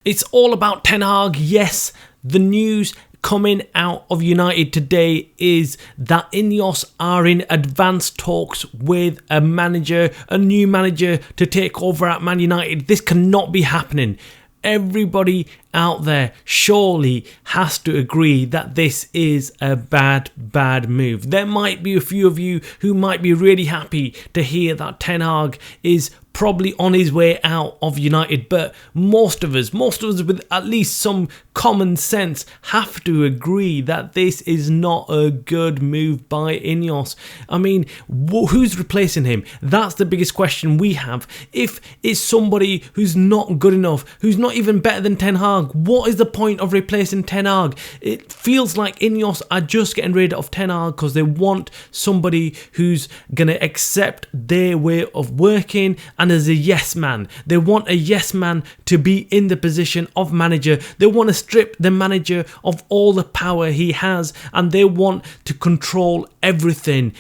It's all about Ten Hag. Yes, the news coming out of United today is that Ineos are in advanced talks with a new manager to take over at Man United. This cannot be happening. Everybody out there surely has to agree that this is a bad move. There might be a few of you who might be really happy to hear that Ten Hag is probably on his way out of United, but most of us with at least some common sense have to agree that this is not a good move by Ineos. I mean, who's replacing him? That's the biggest question we have. If it's somebody who's not good enough, who's not even better than Ten Hag, what is the point of replacing Ten Hag? It feels like Ineos are just getting rid of Ten Hag because they want somebody who's going to accept their way of working and as a yes man. They want a yes man to be in the position of manager. They want to strip the manager of all the power he has, and they want to control everything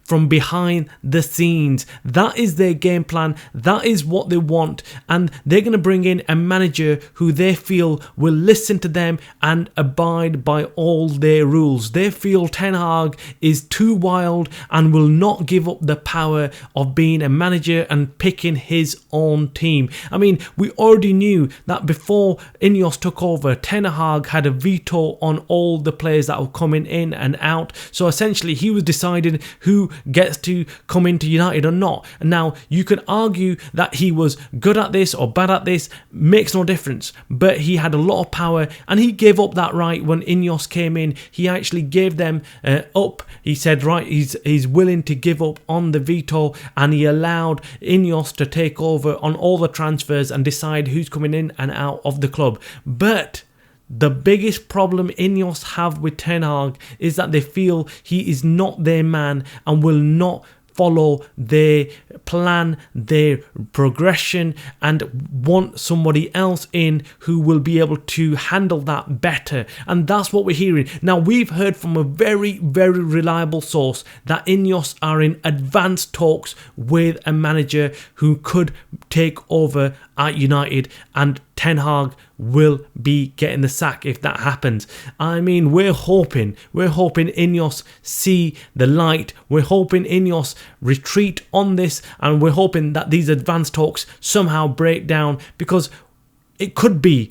from behind the scenes. That is their game plan. That is what they want, and they're going to bring in a manager who they feel will listen to them and abide by all their rules. They feel Ten Hag is too wild and will not give up the power of being a manager and picking his own team. I mean, we already knew that before Ineos took over, Ten Hag had a veto on all the players that were coming in and out. So essentially he was deciding who gets to come into United or not. And now you can argue that he was good at this or bad at this, makes no difference, but he had a lot of power and he gave up that right when Ineos came in. He actually gave them up. He said right, he's willing to give up on the veto, and he allowed Ineos to take over on all the transfers and decide who's coming in and out of the club. But the biggest problem Ineos have with Ten Hag is that they feel he is not their man and will not follow their plan, their progression, and want somebody else in who will be able to handle that better. And that's what we're hearing. Now, we've heard from a very reliable source that Ineos are in advanced talks with a manager who could take over at United, and Ten Hag will be getting the sack if that happens. I mean, we're hoping Ineos see the light. We're hoping Ineos retreat on this, and we're hoping that these advanced talks somehow break down, because it could be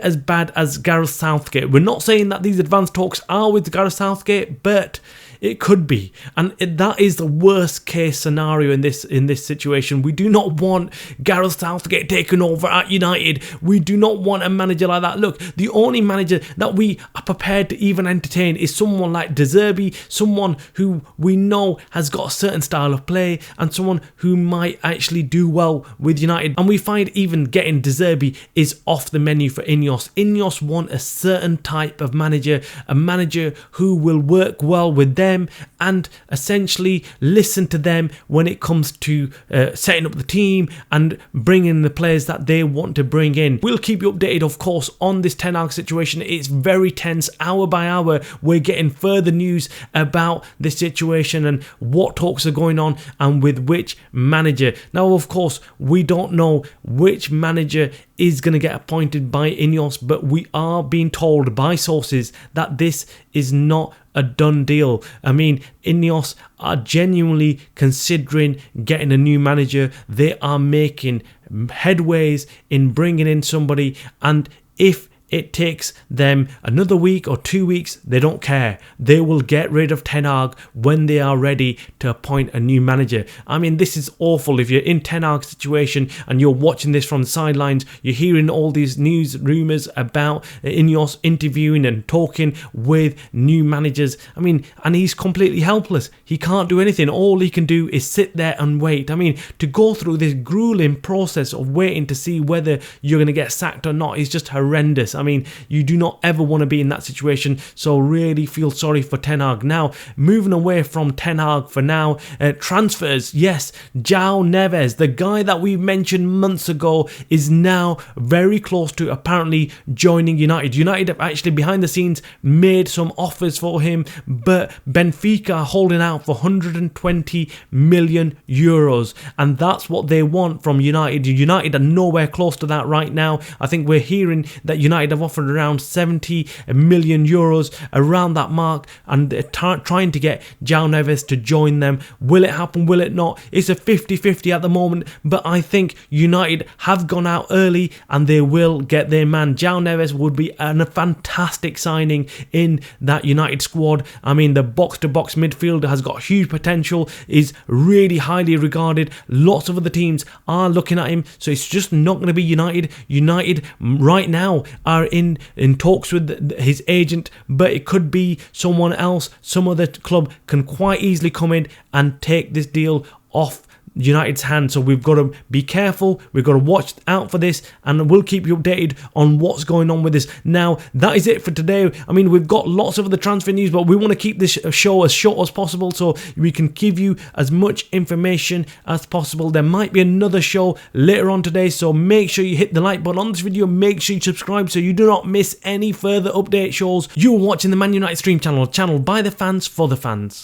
as bad as Gareth Southgate. We're not saying that these advanced talks are with Gareth Southgate, but it could be, and that is the worst case scenario in this situation. We do not want Gareth Southgate taking over at United. We do not want a manager like that. Look, the only manager that we are prepared to even entertain is someone like De Zerbi, someone who we know has got a certain style of play and someone who might actually do well with United. And we find even getting De Zerbi is off the menu for Ineos. Ineos want a certain type of manager, a manager who will work well with them and essentially listen to them when it comes to setting up the team and bringing the players that they want to bring in. We'll keep you updated, of course, on this Ten Hag situation. It's very tense. Hour by hour, we're getting further news about the situation and what talks are going on and with which manager. Now, of course, we don't know which manager is going to get appointed by Ineos, but we are being told by sources that this is not a done deal. I mean, Ineos are genuinely considering getting a new manager. They are making headways in bringing in somebody, and if it takes them another week or 2 weeks, they don't care. They will get rid of Ten Hag when they are ready to appoint a new manager. I mean, this is awful. If you're in Ten Hag's situation and you're watching this from the sidelines, you're hearing all these news rumours about Ineos interviewing and talking with new managers. I mean, and he's completely helpless. He can't do anything. All he can do is sit there and wait. I mean, to go through this grueling process of waiting to see whether you're going to get sacked or not is just horrendous. this. I mean, you do not ever want to be in that situation, so really feel sorry for Ten Hag. Now, moving away from Ten Hag for now, transfers, yes, Joao Neves, the guy that we mentioned months ago, is now very close to apparently joining United. United have actually behind the scenes made some offers for him, but Benfica are holding out for 120 million euros, and that's what they want from United. United are nowhere close to that right now. I think we're hearing that United have offered around 70 million euros, around that mark, and they're trying to get Joao Neves to join them. Will it happen? Will it not? It's a 50-50 at the moment, but I think United have gone out early and they will get their man. Joao Neves would be a fantastic signing in that United squad. I mean, the box-to-box midfielder has got huge potential, is really highly regarded. Lots of other teams are looking at him, so it's just not going to be United. United right now are in talks with his agent, but it could be someone else. Some other club can quite easily come in and take this deal off United's hand, so we've got to be careful, we've got to watch out for this, and we'll keep you updated on what's going on with this. Now, that is it for today. I mean, we've got lots of other transfer news, but we want to keep this show as short as possible so we can give you as much information as possible. There might be another show later on today, so make sure you hit the like button on this video, make sure you subscribe so you do not miss any further update shows. You're watching the Man United Stream channel by the fans for the fans.